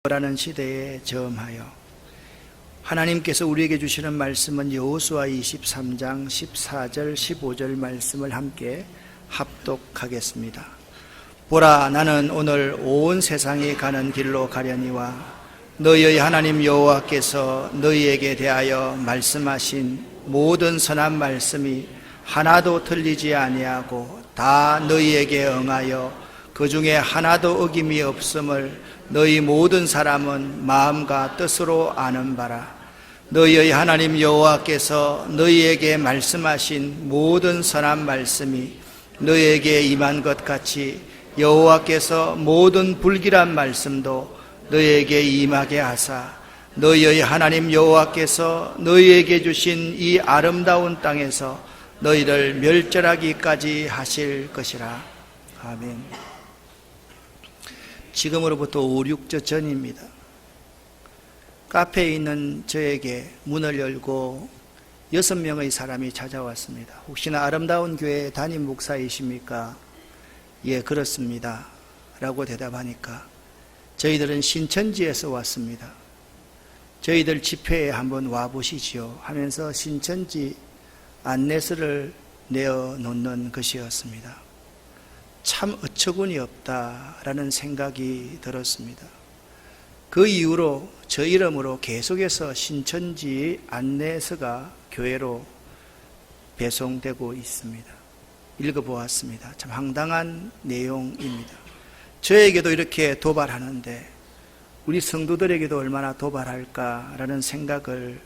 라는 시대에 저음하여 하나님께서 우리에게 주시는 말씀은 여호수아 23장 14절 15절 말씀을 함께 합독하겠습니다. 보라, 나는 오늘 온 세상이 가는 길로 가려니와 너희의 하나님 여호와께서 너희에게 대하여 말씀하신 모든 선한 말씀이 하나도 틀리지 아니하고 다 너희에게 응하여 그 중에 하나도 어김이 없음을 너희 모든 사람은 마음과 뜻으로 아는 바라. 너희의 하나님 여호와께서 너희에게 말씀하신 모든 선한 말씀이 너희에게 임한 것 같이 여호와께서 모든 불길한 말씀도 너희에게 임하게 하사 너희의 하나님 여호와께서 너희에게 주신 이 아름다운 땅에서 너희를 멸절하기까지 하실 것이라. 아멘. 지금으로부터 5, 6주 전입니다. 카페에 있는 저에게 문을 열고 6명의 사람이 찾아왔습니다. 혹시나 아름다운 교회 담임 목사이십니까? 예, 그렇습니다 라고 대답하니까 저희들은 신천지에서 왔습니다. 저희들 집회에 한번 와보시지요 하면서 신천지 안내서를 내어놓는 것이었습니다. 참 어처구니 없다라는 생각이 들었습니다. 그 이후로 저 이름으로 계속해서 신천지 안내서가 교회로 배송되고 있습니다. 읽어보았습니다. 참 황당한 내용입니다. 저에게도 이렇게 도발하는데 우리 성도들에게도 얼마나 도발할까라는 생각을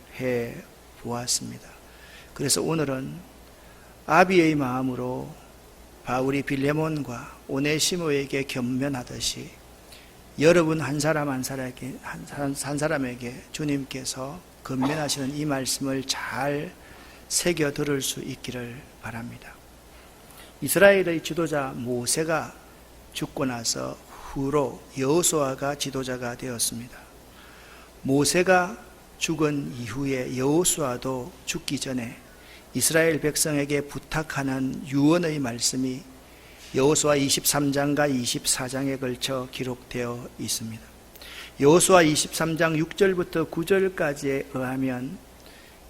해보았습니다. 그래서 오늘은 아비의 마음으로 바울이 빌레몬과 오네시모에게 겸면하듯이 여러분 한 사람 한 사람에게 주님께서 건면하시는 이 말씀을 잘 새겨 들을 수 있기를 바랍니다. 이스라엘의 지도자 모세가 죽고 나서 후로 여호수아가 지도자가 되었습니다. 모세가 죽은 이후에 여호수아도 죽기 전에 이스라엘 백성에게 부탁하는 유언의 말씀이 여호수아 23장과 24장에 걸쳐 기록되어 있습니다. 여호수아 23장 6절부터 9절까지에 의하면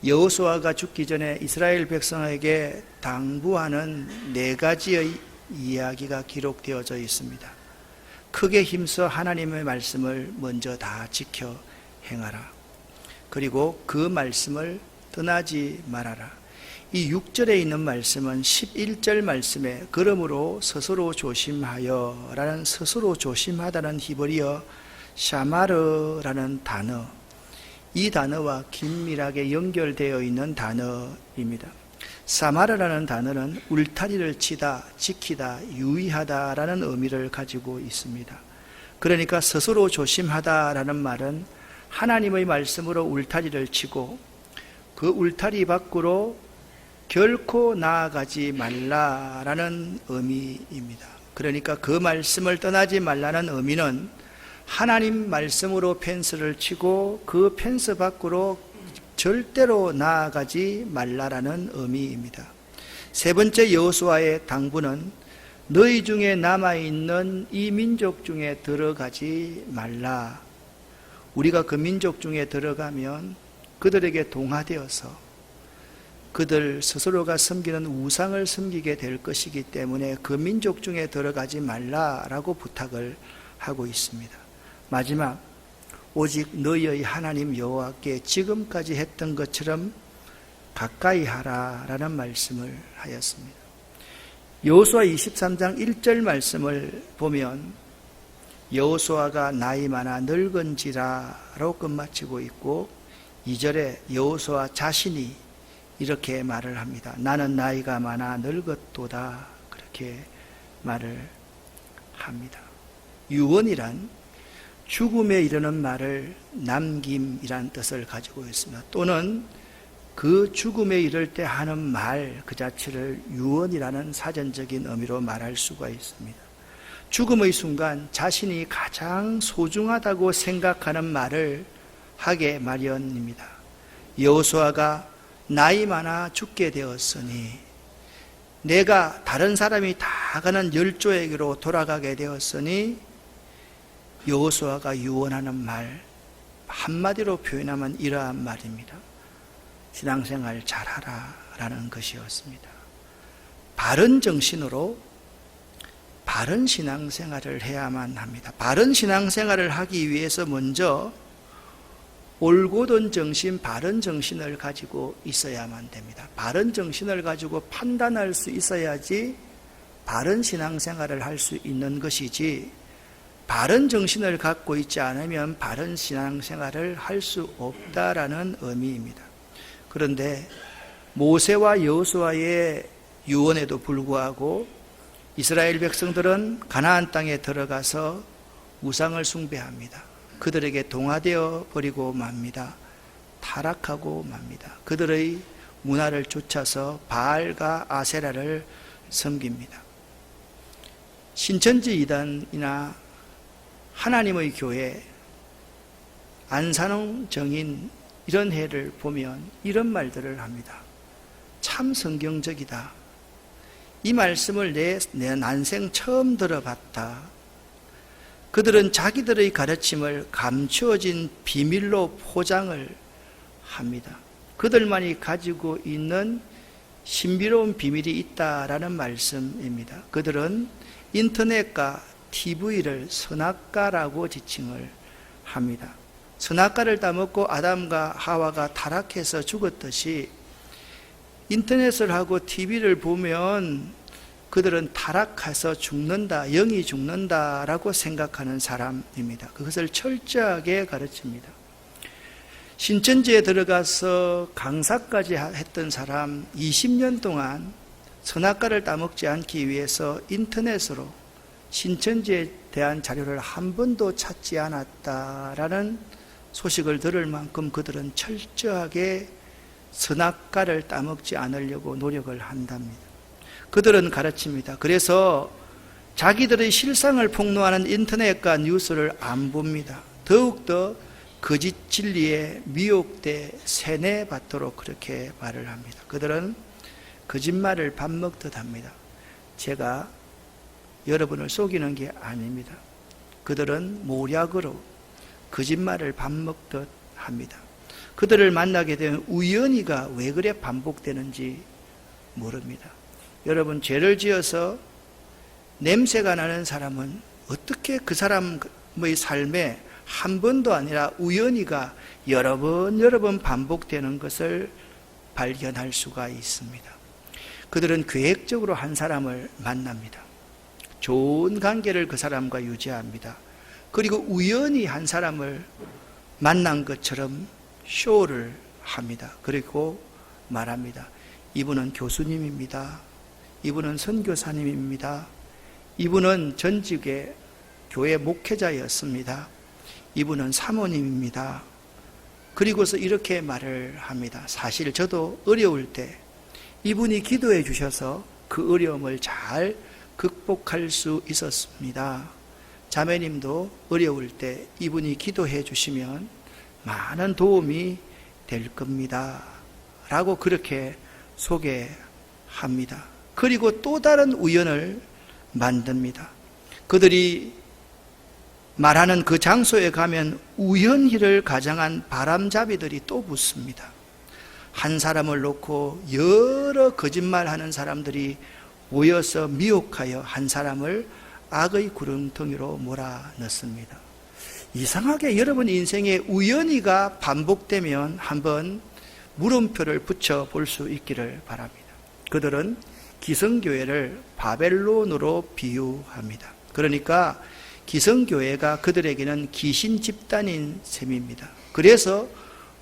여호수아가 죽기 전에 이스라엘 백성에게 당부하는 4가지의 이야기가 기록되어져 있습니다. 크게 힘써 하나님의 말씀을 먼저 다 지켜 행하라. 그리고 그 말씀을 떠나지 말아라. 이 6절에 있는 말씀은 11절 말씀에 그러므로 스스로 조심하여 라는 스스로 조심하다는 히브리어 샤마르라는 단어, 이 단어와 긴밀하게 연결되어 있는 단어입니다. 사마르라는 단어는 울타리를 치다, 지키다, 유의하다라는 의미를 가지고 있습니다. 그러니까 스스로 조심하다라는 말은 하나님의 말씀으로 울타리를 치고 그 울타리 밖으로 결코 나아가지 말라라는 의미입니다. 그러니까 그 말씀을 떠나지 말라는 의미는 하나님 말씀으로 펜스를 치고 그 펜스 밖으로 절대로 나아가지 말라라는 의미입니다. 세 번째 여호수아의 당부는 너희 중에 남아있는 이 민족 중에 들어가지 말라. 우리가 그 민족 중에 들어가면 그들에게 동화되어서 그들 스스로가 섬기는 우상을 섬기게 될 것이기 때문에 그 민족 중에 들어가지 말라라고 부탁을 하고 있습니다. 마지막, 오직 너희의 하나님 여호와께 지금까지 했던 것처럼 가까이 하라라는 말씀을 하였습니다. 여호수아 23장 1절 말씀을 보면 여호수아가 나이 많아 늙은지라로 끝마치고 있고 2절에 여호수아 자신이 이렇게 말을 합니다. 나는 나이가 많아 늙었도다. 그렇게 말을 합니다. 유언이란 죽음에 이르는 말을 남김이란 뜻을 가지고 있습니다. 또는 그 죽음에 이를 때 하는 말 그 자체를 유언이라는 사전적인 의미로 말할 수가 있습니다. 죽음의 순간 자신이 가장 소중하다고 생각하는 말을 하게 마련입니다. 여호수아가 나이 많아 죽게 되었으니 내가 다른 사람이 다 가는 열조에게로 돌아가게 되었으니 여호수아가 유언하는 말, 한마디로 표현하면 이러한 말입니다. 신앙생활 잘하라 라는 것이었습니다. 바른 정신으로 바른 신앙생활을 해야만 합니다. 바른 신앙생활을 하기 위해서 먼저 올곧은 정신, 바른 정신을 가지고 있어야만 됩니다. 바른 정신을 가지고 판단할 수 있어야지 바른 신앙생활을 할 수 있는 것이지, 바른 정신을 갖고 있지 않으면 바른 신앙생활을 할 수 없다라는 의미입니다. 그런데 모세와 여호수아의 유언에도 불구하고 이스라엘 백성들은 가나안 땅에 들어가서 우상을 숭배합니다. 그들에게 동화되어 버리고 맙니다. 타락하고 맙니다. 그들의 문화를 쫓아서 바알과 아세라를 섬깁니다. 신천지 이단이나 하나님의 교회, 안산홍 정인 이런 해를 보면 이런 말들을 합니다. 참 성경적이다. 이 말씀을 내 난생 처음 들어봤다. 그들은 자기들의 가르침을 감추어진 비밀로 포장을 합니다. 그들만이 가지고 있는 신비로운 비밀이 있다라는 말씀입니다. 그들은 인터넷과 TV를 선악과라고 지칭을 합니다. 선악과를 따먹고 아담과 하와가 타락해서 죽었듯이 인터넷을 하고 TV를 보면 그들은 타락해서 죽는다, 영이 죽는다라고 생각하는 사람입니다. 그것을 철저하게 가르칩니다. 신천지에 들어가서 강사까지 했던 사람 20년 동안 선악과를 따먹지 않기 위해서 인터넷으로 신천지에 대한 자료를 한 번도 찾지 않았다라는 소식을 들을 만큼 그들은 철저하게 선악과를 따먹지 않으려고 노력을 한답니다. 그들은 가르칩니다. 그래서 자기들의 실상을 폭로하는 인터넷과 뉴스를 안 봅니다. 더욱더 거짓 진리에 미혹돼 세뇌받도록 그렇게 말을 합니다. 그들은 거짓말을 밥 먹듯 합니다. 제가 여러분을 속이는 게 아닙니다. 그들은 모략으로 거짓말을 밥 먹듯 합니다. 그들을 만나게 되면 우연히가 왜 그래 반복되는지 모릅니다. 여러분, 죄를 지어서 냄새가 나는 사람은 어떻게 그 사람의 삶에 한 번도 아니라 우연히가 여러 번 반복되는 것을 발견할 수가 있습니다. 그들은 계획적으로 한 사람을 만납니다. 좋은 관계를 그 사람과 유지합니다. 그리고 우연히 한 사람을 만난 것처럼 쇼를 합니다. 그리고 말합니다. 이분은 교수님입니다. 이분은 선교사님입니다. 이분은 전직의 교회 목회자였습니다. 이분은 사모님입니다. 그리고서 이렇게 말을 합니다. 사실 저도 어려울 때 이분이 기도해 주셔서 그 어려움을 잘 극복할 수 있었습니다. 자매님도 어려울 때 이분이 기도해 주시면 많은 도움이 될 겁니다. 라고 그렇게 소개합니다. 그리고 또 다른 우연을 만듭니다. 그들이 말하는 그 장소에 가면 우연히를 가장한 바람잡이들이 또 붙습니다. 한 사람을 놓고 여러 거짓말하는 사람들이 모여서 미혹하여 한 사람을 악의 구렁텅이로 몰아넣습니다. 이상하게 여러분 인생에 우연히가 반복되면 한번 물음표를 붙여 볼 수 있기를 바랍니다. 그들은 기성교회를 바벨론으로 비유합니다. 그러니까 기성교회가 그들에게는 귀신 집단인 셈입니다. 그래서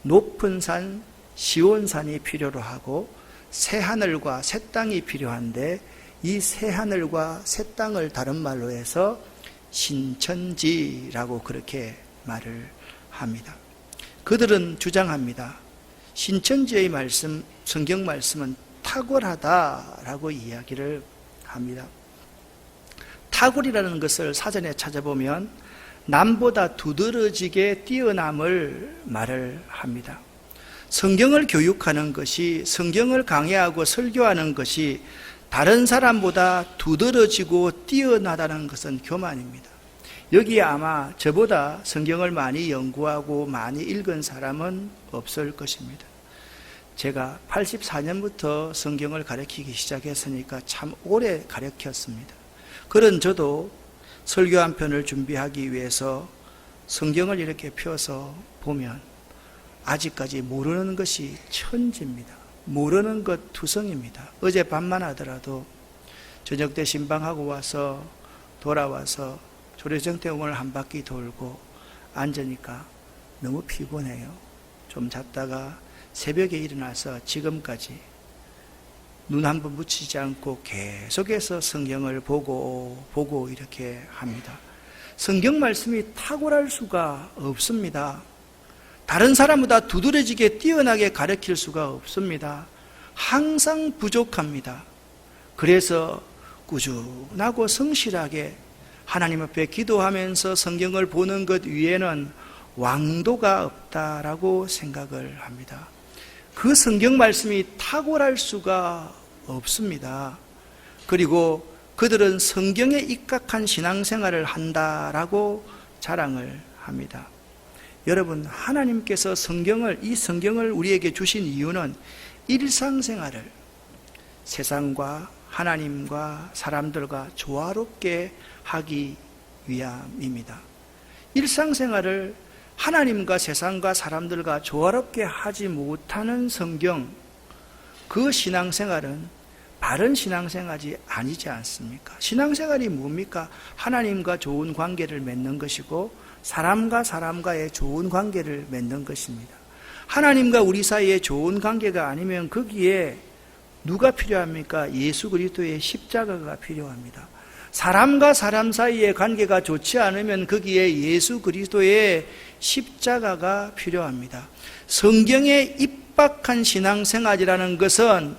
높은 산 시온산이 필요로 하고 새하늘과 새 땅이 필요한데, 이 새하늘과 새 땅을 다른 말로 해서 신천지라고 그렇게 말을 합니다. 그들은 주장합니다. 신천지의 말씀, 성경 말씀은 탁월하다라고 이야기를 합니다. 탁월이라는 것을 사전에 찾아보면 남보다 두드러지게 뛰어남을 말을 합니다. 성경을 교육하는 것이, 성경을 강해하고 설교하는 것이 다른 사람보다 두드러지고 뛰어나다는 것은 교만입니다. 여기에 아마 저보다 성경을 많이 연구하고 많이 읽은 사람은 없을 것입니다. 제가 84년부터 성경을 가르치기 시작했으니까 참 오래 가르쳤습니다. 그런 저도 설교 한 편을 준비하기 위해서 성경을 이렇게 펴서 보면 아직까지 모르는 것이 천지입니다. 모르는 것 투성입니다. 어제 밤만 하더라도 저녁 때 신방하고 와서 돌아와서 조례정대원을 한 바퀴 돌고 앉으니까 너무 피곤해요. 좀 잤다가 새벽에 일어나서 지금까지 눈 한 번 붙이지 않고 계속해서 성경을 보고 이렇게 합니다. 성경 말씀이 탁월할 수가 없습니다. 다른 사람보다 두드러지게 뛰어나게 가르칠 수가 없습니다. 항상 부족합니다. 그래서 꾸준하고 성실하게 하나님 앞에 기도하면서 성경을 보는 것 위에는 왕도가 없다라고 생각을 합니다. 그 성경 말씀이 탁월할 수가 없습니다. 그리고 그들은 성경에 입각한 신앙생활을 한다라고 자랑을 합니다. 여러분, 하나님께서 이 성경을 우리에게 주신 이유는 일상생활을 세상과 하나님과 사람들과 조화롭게 하기 위함입니다. 일상생활을 하나님과 세상과 사람들과 조화롭게 하지 못하는 성경, 그 신앙생활은 바른 신앙생활이 아니지 않습니까? 신앙생활이 뭡니까? 하나님과 좋은 관계를 맺는 것이고 사람과 사람과의 좋은 관계를 맺는 것입니다. 하나님과 우리 사이에 좋은 관계가 아니면 거기에 누가 필요합니까? 예수 그리스도의 십자가가 필요합니다. 사람과 사람 사이의 관계가 좋지 않으면 거기에 예수 그리스도의 십자가가 필요합니다. 성경에 입박한 신앙생활이라는 것은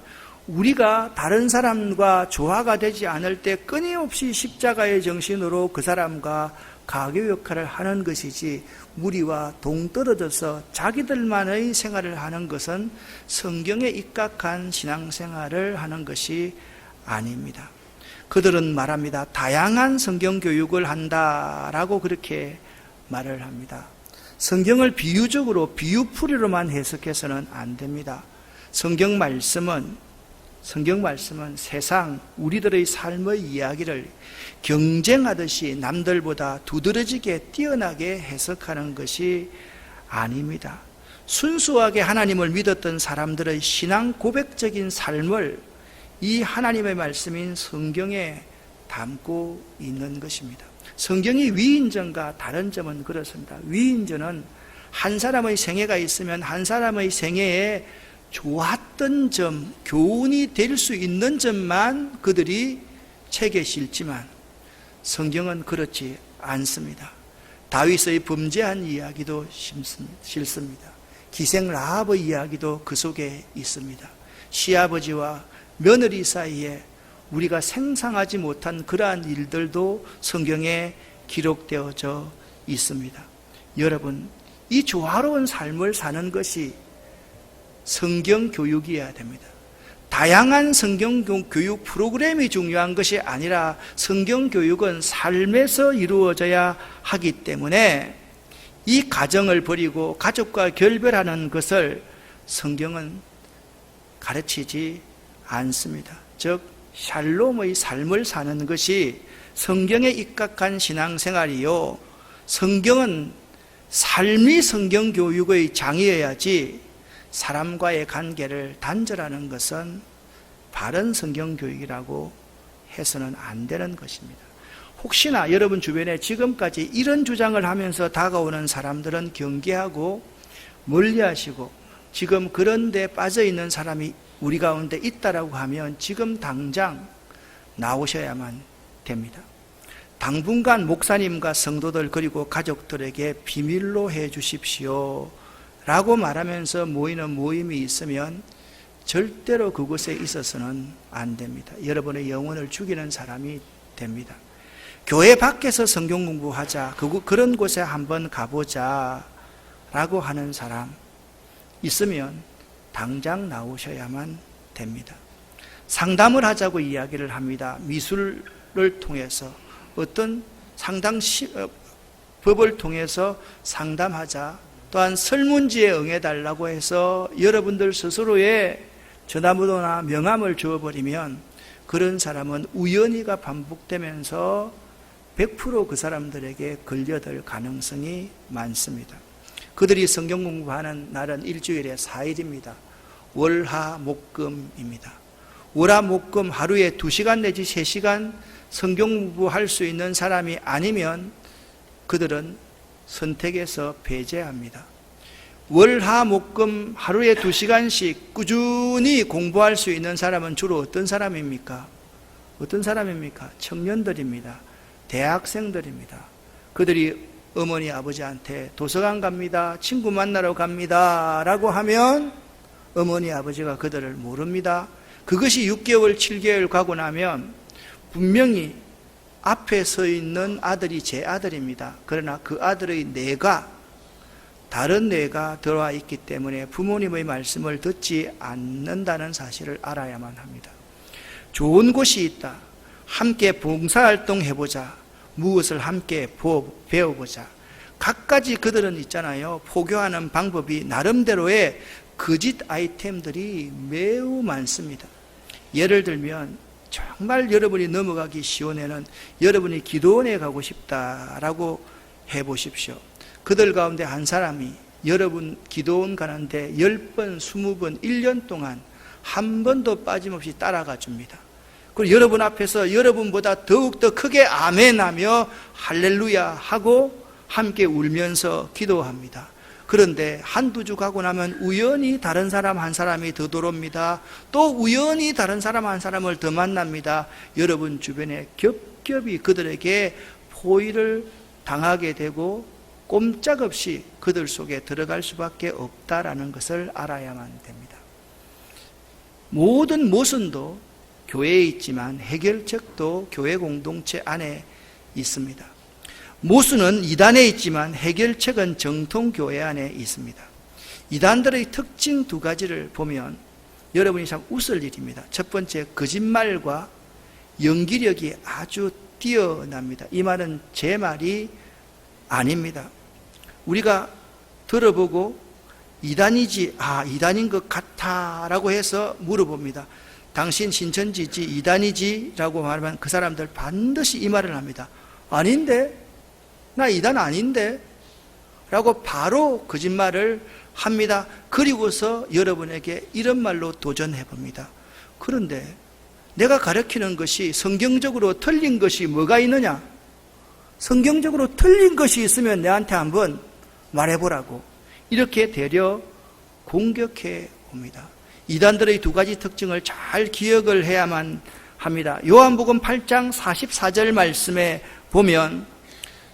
우리가 다른 사람과 조화가 되지 않을 때 끊임없이 십자가의 정신으로 그 사람과 가교 역할을 하는 것이지, 무리와 동떨어져서 자기들만의 생활을 하는 것은 성경에 입각한 신앙생활을 하는 것이 아닙니다. 그들은 말합니다. 다양한 성경 교육을 한다라고 그렇게 말을 합니다. 성경을 비유적으로 비유풀이로만 해석해서는 안 됩니다. 성경 말씀은 세상 우리들의 삶의 이야기를 경쟁하듯이 남들보다 두드러지게 뛰어나게 해석하는 것이 아닙니다. 순수하게 하나님을 믿었던 사람들의 신앙 고백적인 삶을 이 하나님의 말씀인 성경에 담고 있는 것입니다. 성경이 위인전과 다른 점은 그렇습니다. 위인전은 한 사람의 생애가 있으면 한 사람의 생애에 좋았던 점, 교훈이 될 수 있는 점만 그들이 책에 실지만 성경은 그렇지 않습니다. 다윗의 범죄한 이야기도 실습니다. 기생 라합의 이야기도 그 속에 있습니다. 시아버지와 며느리 사이에 우리가 상상하지 못한 그러한 일들도 성경에 기록되어져 있습니다. 여러분, 이 조화로운 삶을 사는 것이 성경 교육이어야 됩니다. 다양한 성경 교육 프로그램이 중요한 것이 아니라 성경 교육은 삶에서 이루어져야 하기 때문에 이 가정을 버리고 가족과 결별하는 것을 성경은 가르치지 않습니다. 즉 샬롬의 삶을 사는 것이 성경에 입각한 신앙생활이요, 성경은 삶이 성경 교육의 장이어야지 사람과의 관계를 단절하는 것은 바른 성경 교육이라고 해서는 안 되는 것입니다. 혹시나 여러분 주변에 지금까지 이런 주장을 하면서 다가오는 사람들은 경계하고 멀리하시고, 지금 그런 데 빠져 있는 사람이 우리 가운데 있다라고 하면 지금 당장 나오셔야만 됩니다. 당분간 목사님과 성도들 그리고 가족들에게 비밀로 해 주십시오 라고 말하면서 모이는 모임이 있으면 절대로 그곳에 있어서는 안 됩니다. 여러분의 영혼을 죽이는 사람이 됩니다. 교회 밖에서 성경 공부하자, 그런 곳에 한번 가보자 라고 하는 사람 있으면 당장 나오셔야만 됩니다. 상담을 하자고 이야기를 합니다. 미술을 통해서 어떤 법을 통해서 상담하자. 또한 설문지에 응해달라고 해서 여러분들 스스로의 전화번호나 명함을 주어버리면 그런 사람은 우연히가 반복되면서 100% 그 사람들에게 걸려들 가능성이 많습니다. 그들이 성경 공부하는 날은 일주일에 4일입니다. 월화목금입니다. 월화목금 하루에 2시간 내지 3시간 성경 공부할 수 있는 사람이 아니면 그들은 선택해서 배제합니다. 월화목금 하루에 2시간씩 꾸준히 공부할 수 있는 사람은 주로 어떤 사람입니까? 어떤 사람입니까? 청년들입니다. 대학생들입니다. 그들이 어머니 아버지한테 도서관 갑니다, 친구 만나러 갑니다 라고 하면 어머니 아버지가 그들을 모릅니다. 그것이 6개월 7개월 가고 나면 분명히 앞에 서 있는 아들이 제 아들입니다. 그러나 그 아들의 다른 뇌가 들어와 있기 때문에 부모님의 말씀을 듣지 않는다는 사실을 알아야만 합니다. 좋은 곳이 있다. 함께 봉사활동 해보자. 무엇을 함께 배워보자. 갖가지 그들은 있잖아요. 포교하는 방법이 나름대로의 거짓 아이템들이 매우 많습니다. 예를 들면 정말 여러분이 넘어가기 쉬운 애는 여러분이 기도원에 가고 싶다라고 해보십시오. 그들 가운데 한 사람이 여러분 기도원 가는데 10번, 20번, 1년 동안 한 번도 빠짐없이 따라가 줍니다. 그리고 여러분 앞에서 여러분보다 더욱더 크게 아멘하며 할렐루야 하고 함께 울면서 기도합니다. 그런데 한두 주 가고 나면 우연히 다른 사람 한 사람이 더 들어옵니다. 또 우연히 다른 사람 한 사람을 더 만납니다. 여러분 주변에 겹겹이 그들에게 포위를 당하게 되고 꼼짝없이 그들 속에 들어갈 수밖에 없다라는 것을 알아야만 됩니다. 모든 모순도 교회에 있지만 해결책도 교회 공동체 안에 있습니다. 모순은 이단에 있지만 해결책은 정통교회 안에 있습니다. 이단들의 특징 2가지를 보면 여러분이 참 웃을 일입니다. 첫 번째, 거짓말과 연기력이 아주 뛰어납니다. 이 말은 제 말이 아닙니다. 우리가 들어보고 이단이지, 이단인 것 같아 라고 해서 물어봅니다. 당신 신천지지 이단이지 라고 말하면 그 사람들 반드시 이 말을 합니다. 아닌데? 나 이단 아닌데? 라고 바로 거짓말을 합니다. 그리고서 여러분에게 이런 말로 도전해 봅니다. 그런데 내가 가르치는 것이 성경적으로 틀린 것이 뭐가 있느냐? 성경적으로 틀린 것이 있으면 내한테 한번 말해보라고 이렇게 되려 공격해 옵니다. 이단들의 2가지 특징을 잘 기억을 해야만 합니다. 요한복음 8장 44절 말씀에 보면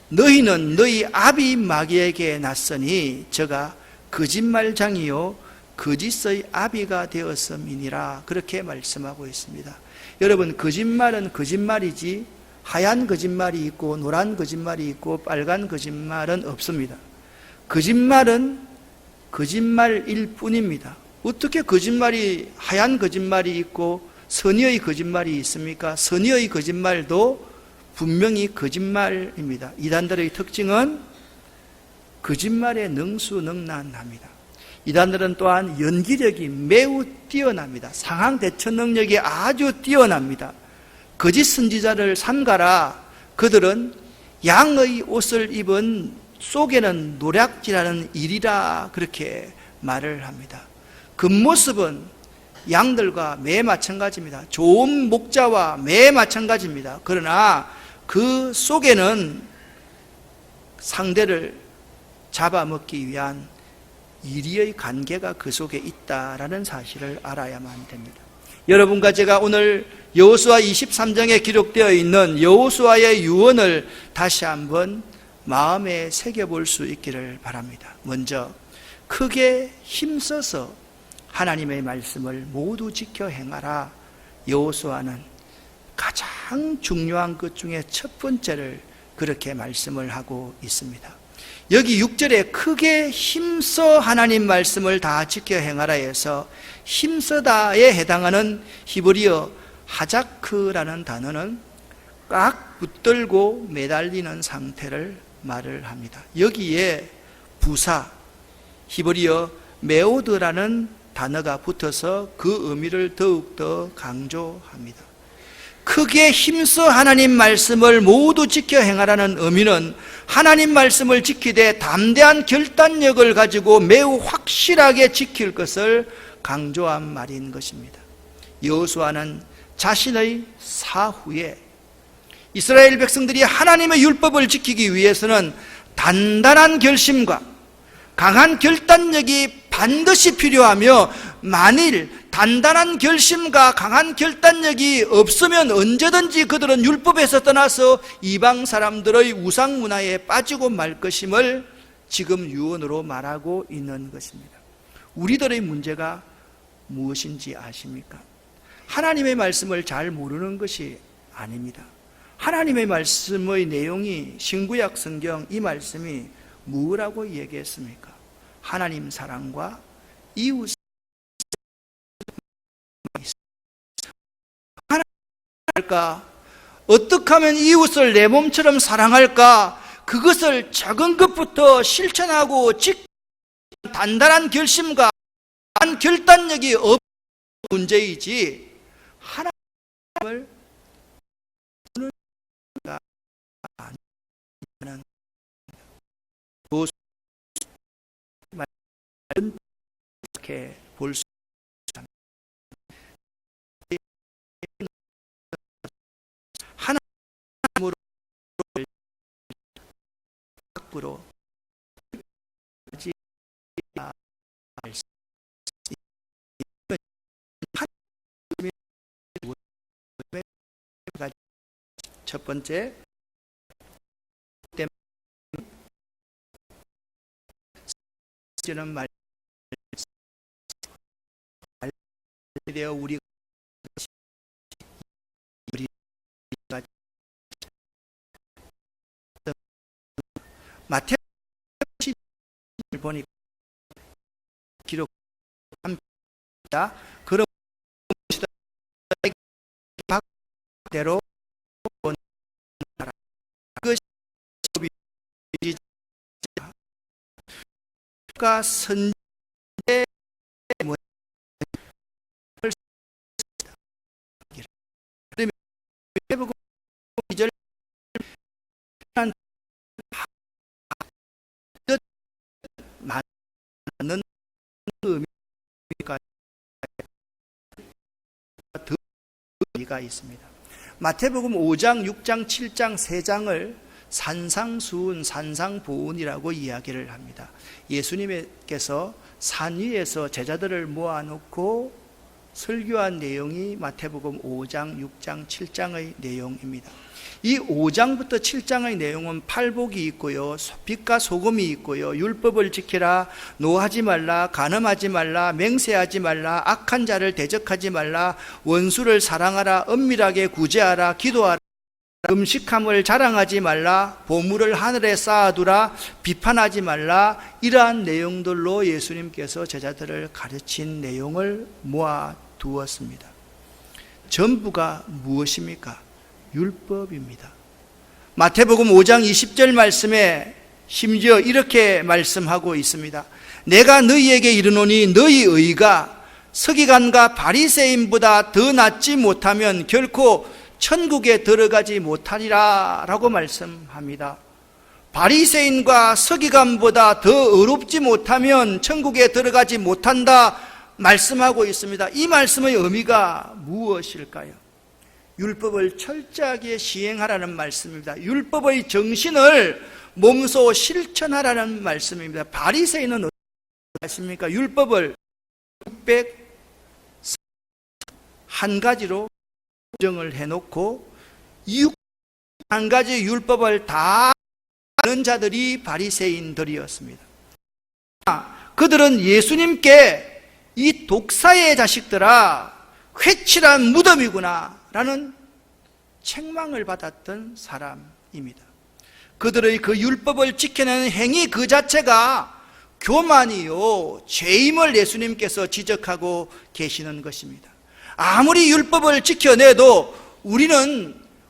너희는 너희 아비 마귀에게 났으니 저가 거짓말장이요 거짓의 아비가 되었음이니라 그렇게 말씀하고 있습니다. 여러분 거짓말은 거짓말이지 하얀 거짓말이 있고 노란 거짓말이 있고 빨간 거짓말은 없습니다. 거짓말은 거짓말일 뿐입니다. 어떻게 거짓말이 하얀 거짓말이 있고 선의의 거짓말이 있습니까? 선의의 거짓말도 분명히 거짓말입니다. 이단들의 특징은 거짓말에 능수능란합니다. 이단들은 또한 연기력이 매우 뛰어납니다. 상황 대처 능력이 아주 뛰어납니다. 거짓 선지자를 삼가라. 그들은 양의 옷을 입은 속에는 노략질하는 일이라 그렇게 말을 합니다. 겉모습은 양들과 매 마찬가지입니다. 좋은 목자와 매 마찬가지입니다. 그러나 그 속에는 상대를 잡아먹기 위한 이리의 관계가 그 속에 있다라는 사실을 알아야만 됩니다. 여러분과 제가 오늘 여호수아 23장에 기록되어 있는 여호수아의 유언을 다시 한번 마음에 새겨볼 수 있기를 바랍니다. 먼저 크게 힘써서 하나님의 말씀을 모두 지켜 행하라. 여호수아는 가장 중요한 것 중에 첫 번째를 그렇게 말씀을 하고 있습니다. 여기 6절에 크게 힘써 하나님 말씀을 다 지켜 행하라 해서 힘써다에 해당하는 히브리어 하자크라는 단어는 꽉 붙들고 매달리는 상태를 말을 합니다. 여기에 부사, 히브리어 메오드라는 단어가 붙어서 그 의미를 더욱더 강조합니다. 크게 힘써 하나님 말씀을 모두 지켜 행하라는 의미는 하나님 말씀을 지키되 담대한 결단력을 가지고 매우 확실하게 지킬 것을 강조한 말인 것입니다. 여호수아는 자신의 사후에 이스라엘 백성들이 하나님의 율법을 지키기 위해서는 단단한 결심과 강한 결단력이 반드시 필요하며, 만일 단단한 결심과 강한 결단력이 없으면 언제든지 그들은 율법에서 떠나서 이방 사람들의 우상 문화에 빠지고 말 것임을 지금 유언으로 말하고 있는 것입니다. 우리들의 문제가 무엇인지 아십니까? 하나님의 말씀을 잘 모르는 것이 아닙니다. 하나님의 말씀의 내용이 신구약 성경 이 말씀이 뭐라고 얘기했습니까? 하나님 사랑과 이웃 하나님 사랑할까? 어떻게 하면 이웃을 내 몸처럼 사랑할까? 그것을 작은 것부터 실천하고 단단한 결심과 단단한 결단력이 없는 문제이지, 하나님을 이렇게 볼 수 있습니다. 하나님으로 밖으로 첫 번째, 말 되어 우리가 마태복음 보니까 기록합니다. 그런 대로 그것이 선제 마태복음 2절 많은 의미가 있습니다. 마태복음 5장, 6장, 7장 3장을 산상수훈, 산상보훈이라고 이야기를 합니다. 예수님께서 산 위에서 제자들을 모아놓고 설교한 내용이 마태복음 5장, 6장, 7장의 내용입니다. 이 5장부터 7장의 내용은 팔복이 있고요, 빛과 소금이 있고요, 율법을 지키라, 노하지 말라, 간음하지 말라, 맹세하지 말라, 악한 자를 대적하지 말라, 원수를 사랑하라, 은밀하게 구제하라, 기도하라, 음식함을 자랑하지 말라, 보물을 하늘에 쌓아두라, 비판하지 말라, 이러한 내용들로 예수님께서 제자들을 가르친 내용을 모아두었습니다. 전부가 무엇입니까? 율법입니다. 마태복음 5장 20절 말씀에 심지어 이렇게 말씀하고 있습니다. 내가 너희에게 이르노니 너희 의가 서기관과 바리새인보다 더 낫지 못하면 결코 천국에 들어가지 못하리라 라고 말씀합니다. 바리새인과 서기관보다 더 의롭지 못하면 천국에 들어가지 못한다 말씀하고 있습니다. 이 말씀의 의미가 무엇일까요? 율법을 철저하게 시행하라는 말씀입니다. 율법의 정신을 몸소 실천하라는 말씀입니다. 바리새인은 어떻게 하십니까? 율법을 601가지로 정을 해놓고 601가지 율법을 다 아는 자들이 바리새인들이었습니다. 그들은 예수님께 이 독사의 자식들아, 회칠한 무덤이구나 라는 책망을 받았던 사람입니다. 그들의 그 율법을 지켜내는 행위 그 자체가 교만이요, 죄임을 예수님께서 지적하고 계시는 것입니다. 아무리 율법을 지켜내도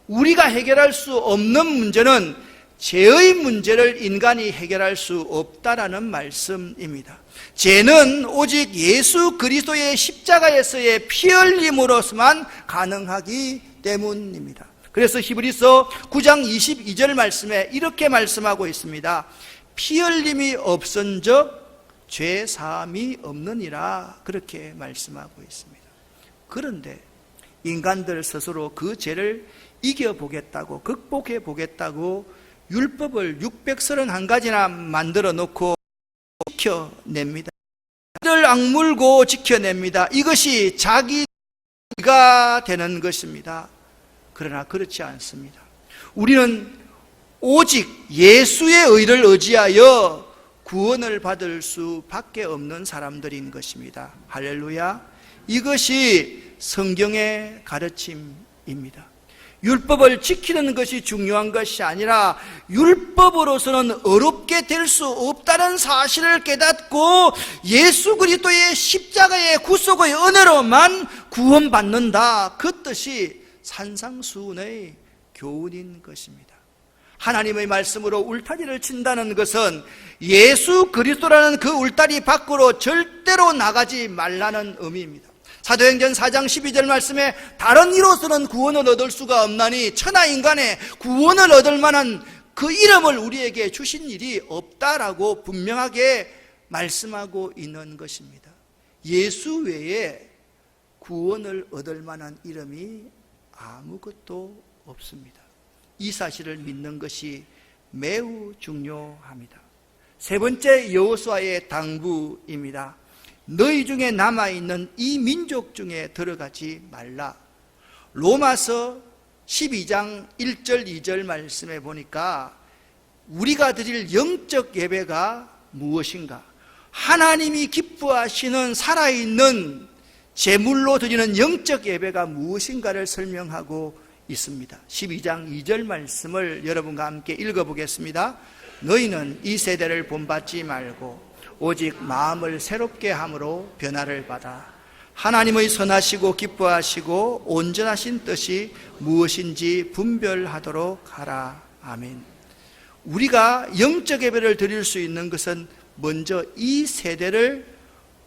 우리가 해결할 수 없는 문제는 죄의 문제를 인간이 해결할 수 없다라는 말씀입니다. 죄는 오직 예수 그리스도의 십자가에서의 피 흘림으로서만 가능하기 때문입니다. 그래서 히브리서 9장 22절 말씀에 이렇게 말씀하고 있습니다. 피 흘림이 없은즉 죄 사함이 없느니라, 그렇게 말씀하고 있습니다. 그런데 인간들 스스로 그 죄를 이겨보겠다고, 극복해 보겠다고 율법을 631가지나 만들어 놓고 지켜냅니다. 를 악물고 지켜냅니다. 이것이 자기가 되는 것입니다. 그러나 그렇지 않습니다. 우리는 오직 예수의 의를 의지하여 구원을 받을 수밖에 없는 사람들인 것입니다. 할렐루야. 이것이 성경의 가르침입니다. 율법을 지키는 것이 중요한 것이 아니라 율법으로서는 어렵게 될 수 없다는 사실을 깨닫고 예수 그리스도의 십자가의 구속의 은혜로만 구원받는다, 그 뜻이 산상수훈의 교훈인 것입니다. 하나님의 말씀으로 울타리를 친다는 것은 예수 그리스도라는 그 울타리 밖으로 절대로 나가지 말라는 의미입니다. 사도행전 4장 12절 말씀에 다른 이로서는 구원을 얻을 수가 없나니 천하인간의 구원을 얻을 만한 그 이름을 우리에게 주신 일이 없다라고 분명하게 말씀하고 있는 것입니다. 예수 외에 구원을 얻을 만한 이름이 아무것도 없습니다. 이 사실을 믿는 것이 매우 중요합니다. 세 번째, 여호수아의 당부입니다. 너희 중에 남아있는 이 민족 중에 들어가지 말라. 로마서 12장 1절 2절 말씀에 보니까 우리가 드릴 영적 예배가 무엇인가, 하나님이 기뻐하시는 살아있는 제물로 드리는 영적 예배가 무엇인가를 설명하고 있습니다. 12장 2절 말씀을 여러분과 함께 읽어보겠습니다. 너희는 이 세대를 본받지 말고 오직 마음을 새롭게 함으로 변화를 받아 하나님의 선하시고 기뻐하시고 온전하신 뜻이 무엇인지 분별하도록 하라. 아멘. 우리가 영적 예배를 드릴 수 있는 것은 먼저 이 세대를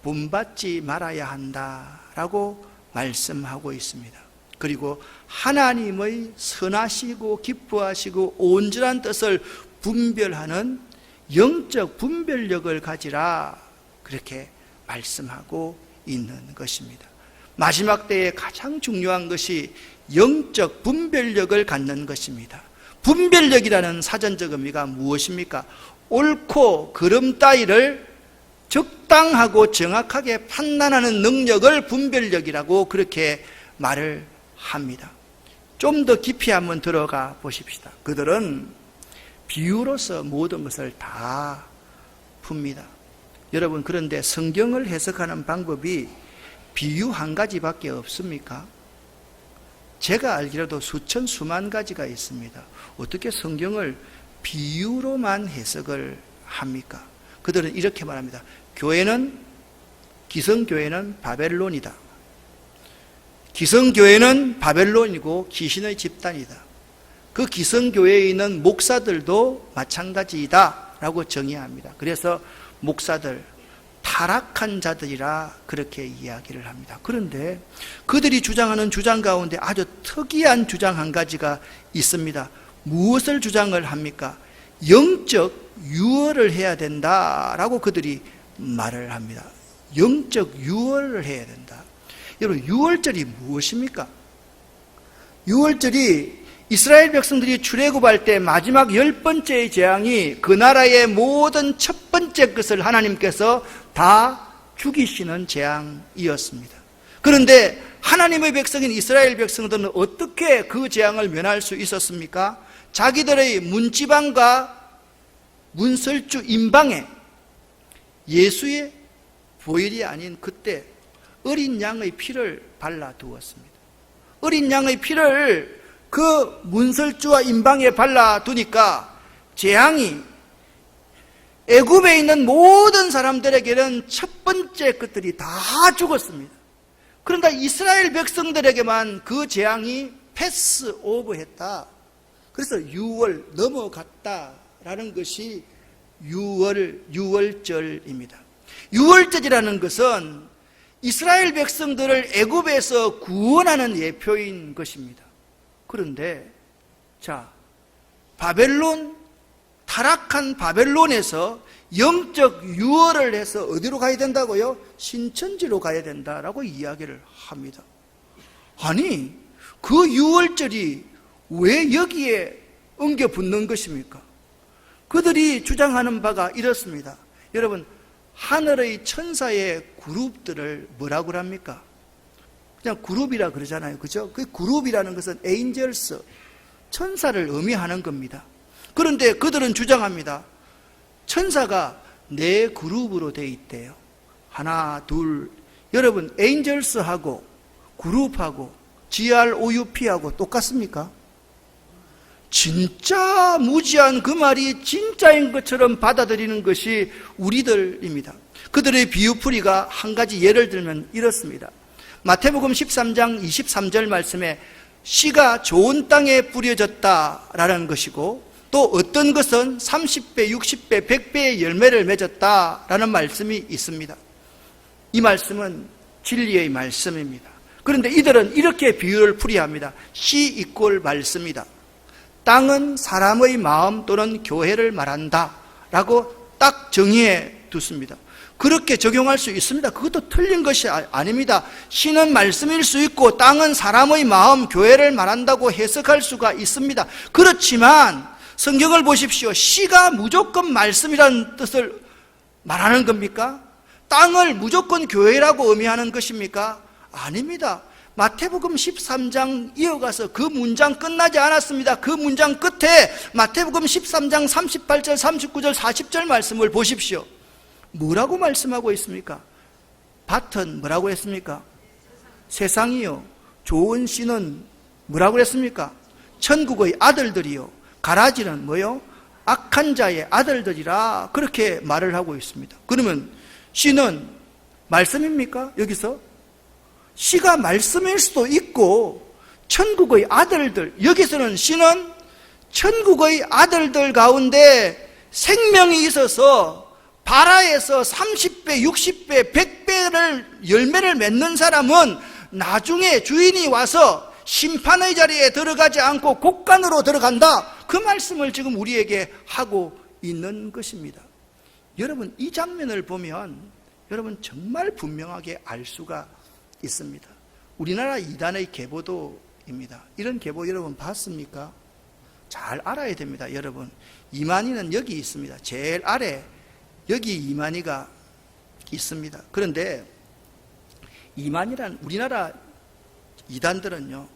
본받지 말아야 한다라고 말씀하고 있습니다. 그리고 하나님의 선하시고 기뻐하시고 온전한 뜻을 분별하는 영적 분별력을 가지라, 그렇게 말씀하고 있는 것입니다. 마지막 때에 가장 중요한 것이 영적 분별력을 갖는 것입니다. 분별력이라는 사전적 의미가 무엇입니까? 옳고 그름 따위를 적당하고 정확하게 판단하는 능력을 분별력이라고 그렇게 말을 합니다. 좀 더 깊이 한번 들어가 보십시다. 그들은 비유로서 모든 것을 다 풉니다. 여러분, 그런데 성경을 해석하는 방법이 비유 한 가지밖에 없습니까? 제가 알기로도 수천 수만 가지가 있습니다. 어떻게 성경을 비유로만 해석을 합니까? 그들은 이렇게 말합니다. 기성교회는 바벨론이다. 기성교회는 바벨론이고 귀신의 집단이다. 그 기성교회에 있는 목사들도 마찬가지이다 라고 정의합니다. 그래서 목사들, 타락한 자들이라 그렇게 이야기를 합니다. 그런데 그들이 주장하는 주장 가운데 아주 특이한 주장 한 가지가 있습니다. 무엇을 주장을 합니까? 영적 유월을 해야 된다라고 그들이 말을 합니다. 영적 유월을 해야 된다. 여러분, 유월절이 무엇입니까? 유월절이 이스라엘 백성들이 출애굽할 때 마지막 10번째의 재앙이 그 나라의 모든 첫 번째 것을 하나님께서 다 죽이시는 재앙이었습니다. 그런데 하나님의 백성인 이스라엘 백성들은 어떻게 그 재앙을 면할 수 있었습니까? 자기들의 문지방과 문설주 임방에 예수의 보혈이 아닌 그때 어린 양의 피를 발라두었습니다. 어린 양의 피를 그 문설주와 임방에 발라두니까 재앙이 애굽에 있는 모든 사람들에게는 첫 번째 것들이 다 죽었습니다. 그런데 이스라엘 백성들에게만 그 재앙이 패스 오버했다. 그래서 6월 넘어갔다라는 것이 6월절입니다. 6월절이라는 것은 이스라엘 백성들을 애굽에서 구원하는 예표인 것입니다. 그런데 타락한 바벨론에서 영적 유월을 해서 어디로 가야 된다고요? 신천지로 가야 된다라고 이야기를 합니다. 아니, 그 유월절이 왜 여기에 엉겨 붙는 것입니까? 그들이 주장하는 바가 이렇습니다. 여러분, 하늘의 천사의 그룹들을 뭐라고 합니까? 그냥 그룹이라 그러잖아요. 그죠? 그 그룹이라는 것은 에인젤스, 천사를 의미하는 겁니다. 그런데 그들은 주장합니다. 천사가 4그룹으로 되어 있대요. 하나, 둘. 여러분, 에인젤스하고 그룹하고 GROUP하고 똑같습니까? 진짜 무지한 그 말이 진짜인 것처럼 받아들이는 것이 우리들입니다. 그들의 비유풀이가 한 가지 예를 들면 이렇습니다. 마태복음 13장 23절 말씀에 씨가 좋은 땅에 뿌려졌다라는 것이고, 또 어떤 것은 30배, 60배, 100배의 열매를 맺었다라는 말씀이 있습니다. 이 말씀은 진리의 말씀입니다. 그런데 이들은 이렇게 비유를 풀이합니다. 씨 이꼴 말씀이다. 땅은 사람의 마음 또는 교회를 말한다 라고 딱 정의해 두습니다. 그렇게 적용할 수 있습니다. 그것도 틀린 것이 아닙니다. 씨는 말씀일 수 있고 땅은 사람의 마음, 교회를 말한다고 해석할 수가 있습니다. 그렇지만 성경을 보십시오. 씨가 무조건 말씀이라는 뜻을 말하는 겁니까? 땅을 무조건 교회라고 의미하는 것입니까? 아닙니다. 마태복음 13장 이어가서 그 문장 끝나지 않았습니다. 그 문장 끝에 마태복음 13장 38절, 39절, 40절 말씀을 보십시오. 뭐라고 말씀하고 있습니까? 밭은 뭐라고 했습니까? 세상이요. 좋은 씨는 뭐라고 했습니까? 천국의 아들들이요. 가라지는 뭐요? 악한 자의 아들들이라 그렇게 말을 하고 있습니다. 그러면 씨는 말씀입니까? 여기서? 씨가 말씀일 수도 있고 천국의 아들들, 여기서는 씨는 천국의 아들들 가운데 생명이 있어서 발아에서 30배, 60배, 100배를 열매를 맺는 사람은 나중에 주인이 와서 심판의 자리에 들어가지 않고 곡간으로 들어간다. 그 말씀을 지금 우리에게 하고 있는 것입니다. 여러분, 이 장면을 보면 여러분 정말 분명하게 알 수가 있습니다. 우리나라 이단의 계보도입니다. 이런 계보 여러분 봤습니까? 잘 알아야 됩니다. 여러분, 이만희는 여기 있습니다. 제일 아래 여기 이만희가 있습니다. 그런데 이만희란 우리나라 이단들은요,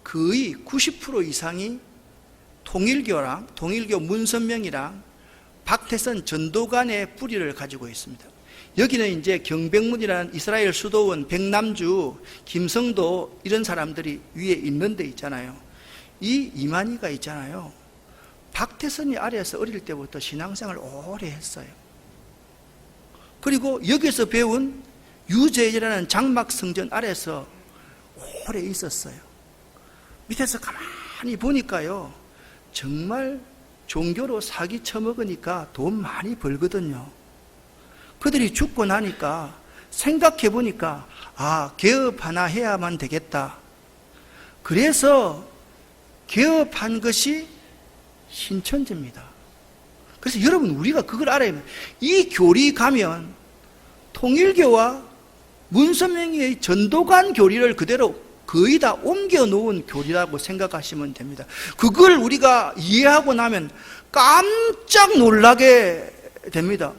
거의 90% 이상이 통일교 문선명이랑 박태선 전도관의 뿌리를 가지고 있습니다. 여기는 이제 경백문이라는 이스라엘 수도원, 백남주, 김성도 이런 사람들이 위에 있는 데 있잖아요. 이 이만희가 있잖아요. 박태선이 아래에서 어릴 때부터 신앙생활을 오래 했어요. 그리고 여기서 배운 유재일이라는 장막 성전 아래에서 오래 있었어요. 밑에서 가만히 보니까요, 정말 종교로 사기 쳐먹으니까 돈 많이 벌거든요. 그들이 죽고 나니까 생각해 보니까 개업 하나 해야만 되겠다. 그래서 개업한 것이 신천지입니다. 그래서 여러분, 우리가 그걸 알아야 합니다. 이 교리 가면 통일교와 문선명의 전도관 교리를 그대로 거의 다 옮겨 놓은 교리라고 생각하시면 됩니다. 그걸 우리가 이해하고 나면 깜짝 놀라게 됩니다.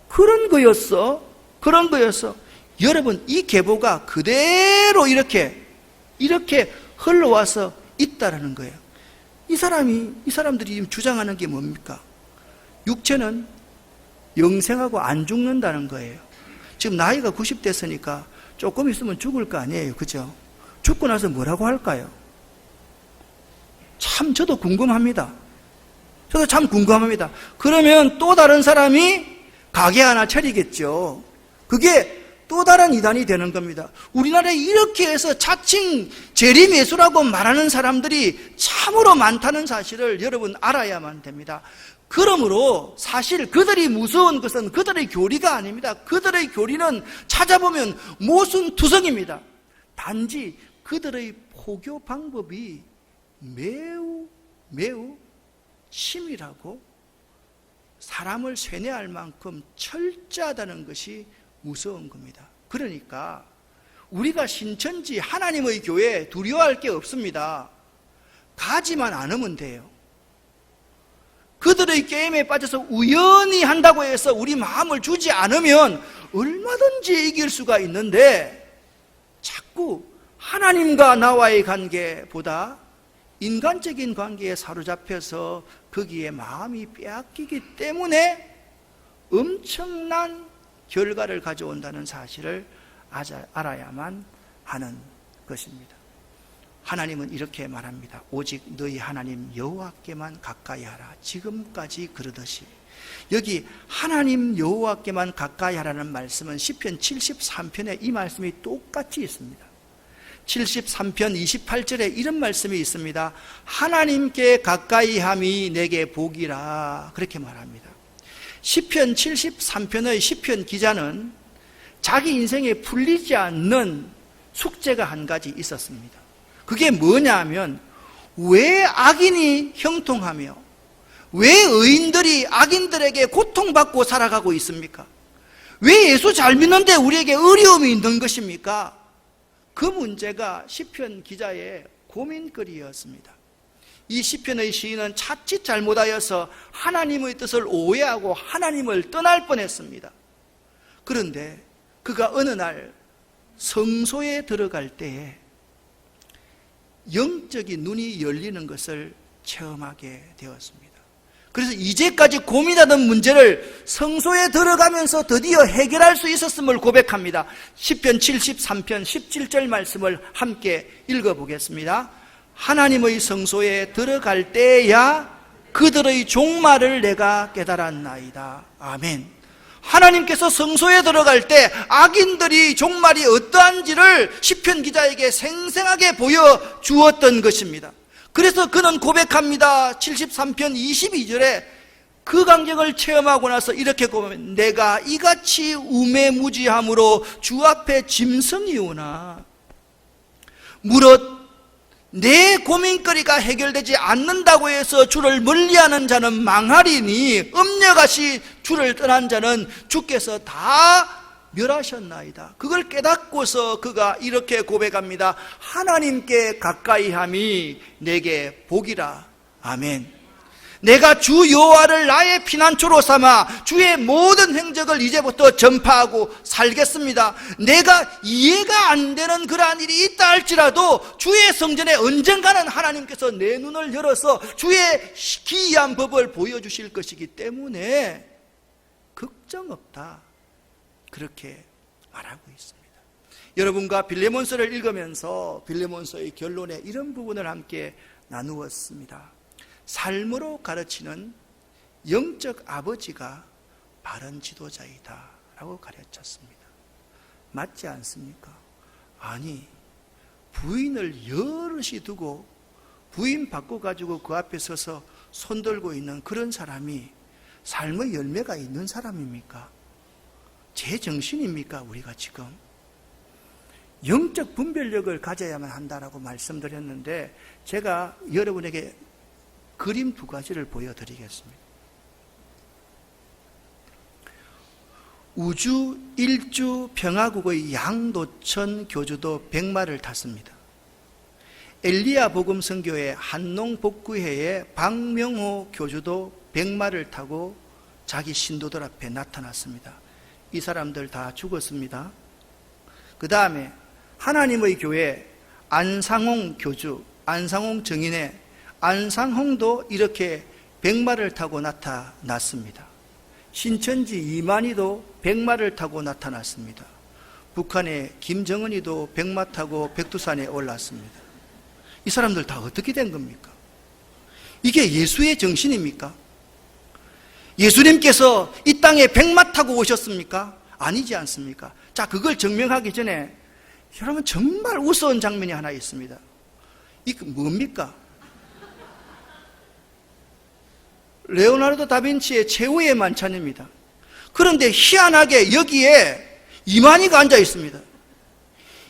그런 거였어? 그런 거였어? 여러분, 이 계보가 그대로 이렇게 흘러와서 있다라는 거예요. 이 사람들이 지금 주장하는 게 뭡니까? 육체는 영생하고 안 죽는다는 거예요. 지금 나이가 90 됐으니까 조금 있으면 죽을 거 아니에요. 그죠? 죽고 나서 뭐라고 할까요? 참 저도 궁금합니다. 저도 참 궁금합니다. 그러면 또 다른 사람이 가게 하나 차리겠죠. 그게 또 다른 이단이 되는 겁니다. 우리나라에 이렇게 해서 자칭 재림예수라고 말하는 사람들이 참으로 많다는 사실을 여러분 알아야만 됩니다. 그러므로 사실 그들이 무서운 것은 그들의 교리가 아닙니다. 그들의 교리는 찾아보면 모순투성입니다. 단지 그들의 포교 방법이 매우 치밀하고 사람을 쇠뇌할 만큼 철저하다는 것이 무서운 겁니다. 그러니까 우리가 신천지 하나님의 교회에 두려워할 게 없습니다. 가지만 않으면 돼요. 그들의 게임에 빠져서 우연히 한다고 해서 우리 마음을 주지 않으면 얼마든지 이길 수가 있는데, 자꾸 하나님과 나와의 관계보다 인간적인 관계에 사로잡혀서 거기에 마음이 빼앗기기 때문에 엄청난 결과를 가져온다는 사실을 알아야만 하는 것입니다. 하나님은 이렇게 말합니다. 오직 너희 하나님 여호와께만 가까이 하라. 지금까지 그러듯이. 여기 하나님 여호와께만 가까이 하라는 말씀은 시편 73편에 이 말씀이 똑같이 있습니다. 73편 28절에 이런 말씀이 있습니다. 하나님께 가까이 함이 내게 복이라. 그렇게 말합니다. 시편 73편의 시편 기자는 자기 인생에 풀리지 않는 숙제가 한 가지 있었습니다. 그게 뭐냐 하면, 왜 악인이 형통하며 왜 의인들이 악인들에게 고통받고 살아가고 있습니까? 왜 예수 잘 믿는데 우리에게 어려움이 있는 것입니까? 그 문제가 시편 기자의 고민거리였습니다. 이 시편의 시인은 자칫 잘못하여서 하나님의 뜻을 오해하고 하나님을 떠날 뻔했습니다. 그런데 그가 어느 날 성소에 들어갈 때에 영적인 눈이 열리는 것을 체험하게 되었습니다. 그래서 이제까지 고민하던 문제를 성소에 들어가면서 드디어 해결할 수 있었음을 고백합니다. 시편 73편 17절 말씀을 함께 읽어보겠습니다. 하나님의 성소에 들어갈 때야 그들의 종말을 내가 깨달았나이다. 아멘. 하나님께서 성소에 들어갈 때 악인들이 종말이 어떠한지를 시편 기자에게 생생하게 보여주었던 것입니다. 그래서 그는 고백합니다. 73편 22절에 그 감격을 체험하고 나서 이렇게 고백합니다. 내가 이같이 우매무지함으로 주 앞에 짐승이오나 무릇 내 고민거리가 해결되지 않는다고 해서 주를 멀리하는 자는 망하리니 음녀같이 주를 떠난 자는 주께서 다 멸하셨나이다. 그걸 깨닫고서 그가 이렇게 고백합니다. 하나님께 가까이함이 내게 복이라. 아멘. 내가 주 여호와를 나의 피난처로 삼아 주의 모든 행적을 이제부터 전파하고 살겠습니다. 내가 이해가 안 되는 그러한 일이 있다 할지라도 주의 성전에 언젠가는 하나님께서 내 눈을 열어서 주의 기이한 법을 보여주실 것이기 때문에 걱정 없다. 그렇게 말하고 있습니다. 여러분과 빌레몬서를 읽으면서 빌레몬서의 결론에 이런 부분을 함께 나누었습니다. 삶으로 가르치는 영적 아버지가 바른 지도자이다 라고 가르쳤습니다. 맞지 않습니까? 아니, 부인을 여럿이 두고 부인 바꿔가지고 그 앞에 서서 손들고 있는 그런 사람이 삶의 열매가 있는 사람입니까? 제정신입니까? 우리가 지금 영적 분별력을 가져야만 한다라고 말씀드렸는데, 제가 여러분에게 그림 두 가지를 보여드리겠습니다. 우주 일주 평화국의 양도천 교주도 백마를 탔습니다. 엘리야 복음 선교회 한농 복구회의 박명호 교주도 백마를 타고 자기 신도들 앞에 나타났습니다. 이 사람들 다 죽었습니다. 그 다음에 하나님의 교회 안상홍 교주, 안상홍 정인의 안상홍도 이렇게 백마를 타고 나타났습니다. 신천지 이만희도 백마를 타고 나타났습니다. 북한의 김정은이도 백마 타고 백두산에 올랐습니다. 이 사람들 다 어떻게 된 겁니까? 이게 예수의 정신입니까? 예수님께서 이 땅에 백마 타고 오셨습니까? 아니지 않습니까? 자, 그걸 증명하기 전에 여러분 정말 우스운 장면이 하나 있습니다. 이게 뭡니까? 레오나르도 다빈치의 최후의 만찬입니다. 그런데 희한하게 여기에 이만희가 앉아 있습니다.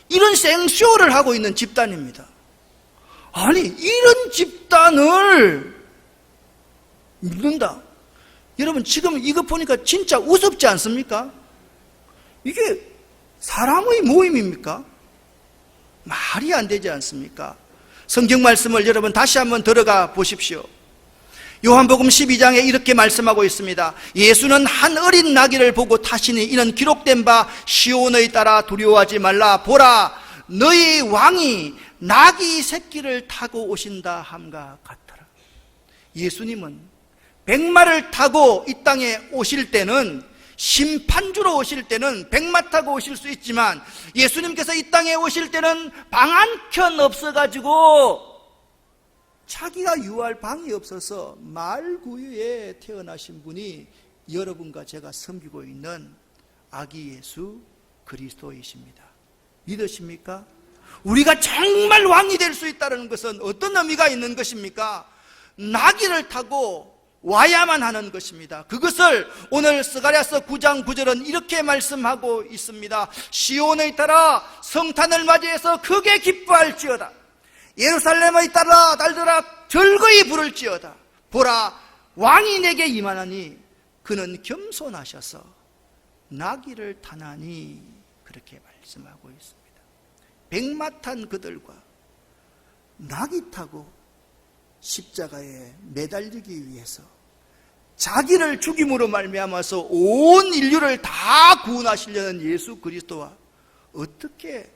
이런 생쇼를 하고 있는 집단입니다. 아니, 이런 집단을 믿는다. 여러분, 지금 이거 보니까 진짜 우습지 않습니까? 이게 사람의 모임입니까? 말이 안 되지 않습니까? 성경 말씀을 여러분 다시 한번 들어가 보십시오. 요한복음 12장에 이렇게 말씀하고 있습니다. 예수는 한 어린 나귀를 보고 타시니 이는 기록된 바 시온의 딸아 두려워하지 말라. 보라, 너희 왕이 나귀 새끼를 타고 오신다 함과 같더라. 예수님은 백마를 타고 이 땅에 오실 때는, 심판주로 오실 때는 백마 타고 오실 수 있지만, 예수님께서 이 땅에 오실 때는 방 한 켠 없어가지고 자기가 유할 방이 없어서 말구유에 태어나신 분이 여러분과 제가 섬기고 있는 아기 예수 그리스도이십니다. 믿으십니까? 우리가 정말 왕이 될 수 있다는 것은 어떤 의미가 있는 것입니까? 나귀를 타고 와야만 하는 것입니다. 그것을 오늘 스가랴서 9장 9절은 이렇게 말씀하고 있습니다. 시온의 딸아 성탄을 맞이해서 크게 기뻐할지어다. 예루살렘의 딸들아 즐거이 부를지어다. 보라, 왕이 내게 임하나니 그는 겸손하셔서 나귀를 타나니, 그렇게 말씀하고 있습니다. 백마 탄 그들과 나귀 타고 십자가에 매달리기 위해서 자기를 죽임으로 말미암아서 온 인류를 다 구원하시려는 예수 그리스도와 어떻게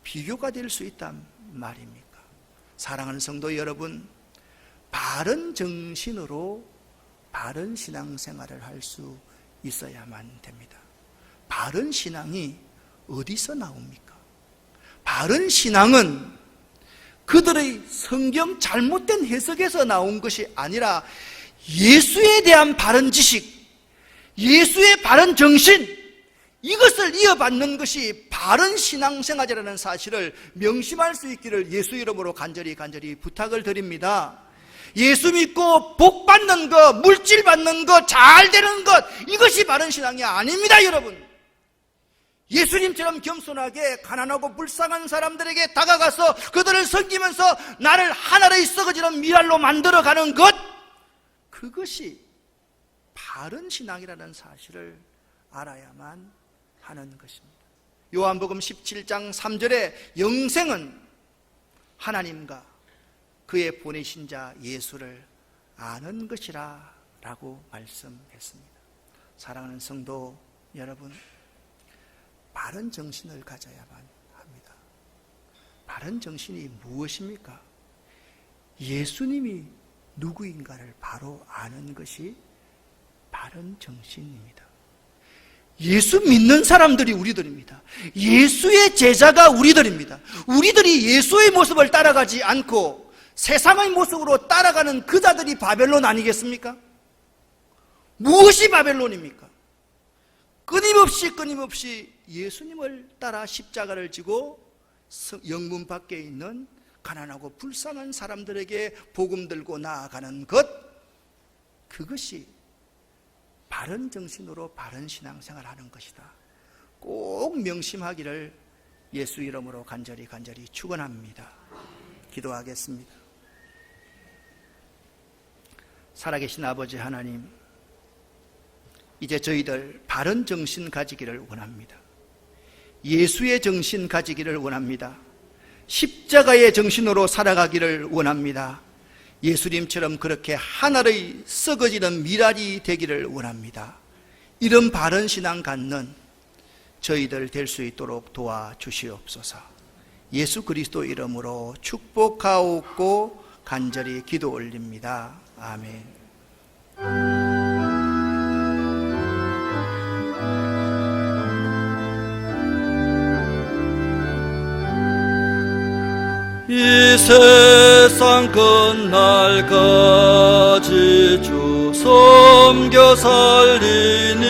비교가 될 수 있단 말입니까? 사랑하는 성도 여러분, 바른 정신으로 바른 신앙생활을 할 수 있어야만 됩니다. 바른 신앙이 어디서 나옵니까? 바른 신앙은 그들의 성경 잘못된 해석에서 나온 것이 아니라 예수에 대한 바른 지식, 예수의 바른 정신, 이것을 이어받는 것이 바른 신앙생활이라는 사실을 명심할 수 있기를 예수 이름으로 간절히 부탁을 드립니다. 예수 믿고 복 받는 것, 물질 받는 것, 잘 되는 것, 이것이 바른 신앙이 아닙니다, 여러분. 예수님처럼 겸손하게 가난하고 불쌍한 사람들에게 다가가서 그들을 섬기면서 나를 하나의 썩어지는 미랄로 만들어가는 것, 그것이 바른 신앙이라는 사실을 알아야만 하는 것입니다. 요한복음 17장 3절에 영생은 하나님과 그의 보내신 자 예수를 아는 것이라 라고 말씀했습니다. 사랑하는 성도 여러분, 바른 정신을 가져야만 합니다. 바른 정신이 무엇입니까? 예수님이 누구인가를 바로 아는 것이 바른 정신입니다. 예수 믿는 사람들이 우리들입니다. 예수의 제자가 우리들입니다. 우리들이 예수의 모습을 따라가지 않고 세상의 모습으로 따라가는 그 자들이 바벨론 아니겠습니까? 무엇이 바벨론입니까? 끊임없이 예수님을 따라 십자가를 지고 영문 밖에 있는 가난하고 불쌍한 사람들에게 복음 들고 나아가는 것, 그것이 바른 정신으로 바른 신앙생활 하는 것이다. 꼭 명심하기를 예수 이름으로 간절히 축원합니다. 기도하겠습니다. 살아계신 아버지 하나님, 이제 저희들 바른 정신 가지기를 원합니다. 예수의 정신 가지기를 원합니다. 십자가의 정신으로 살아가기를 원합니다. 예수님처럼 그렇게 하나의 썩어지는 미랄이 되기를 원합니다. 이런 바른 신앙 갖는 저희들 될 수 있도록 도와주시옵소서. 예수 그리스도 이름으로 축복하옵고 간절히 기도 올립니다. 아멘. 이 세상 끝날까지 주 섬겨 살리니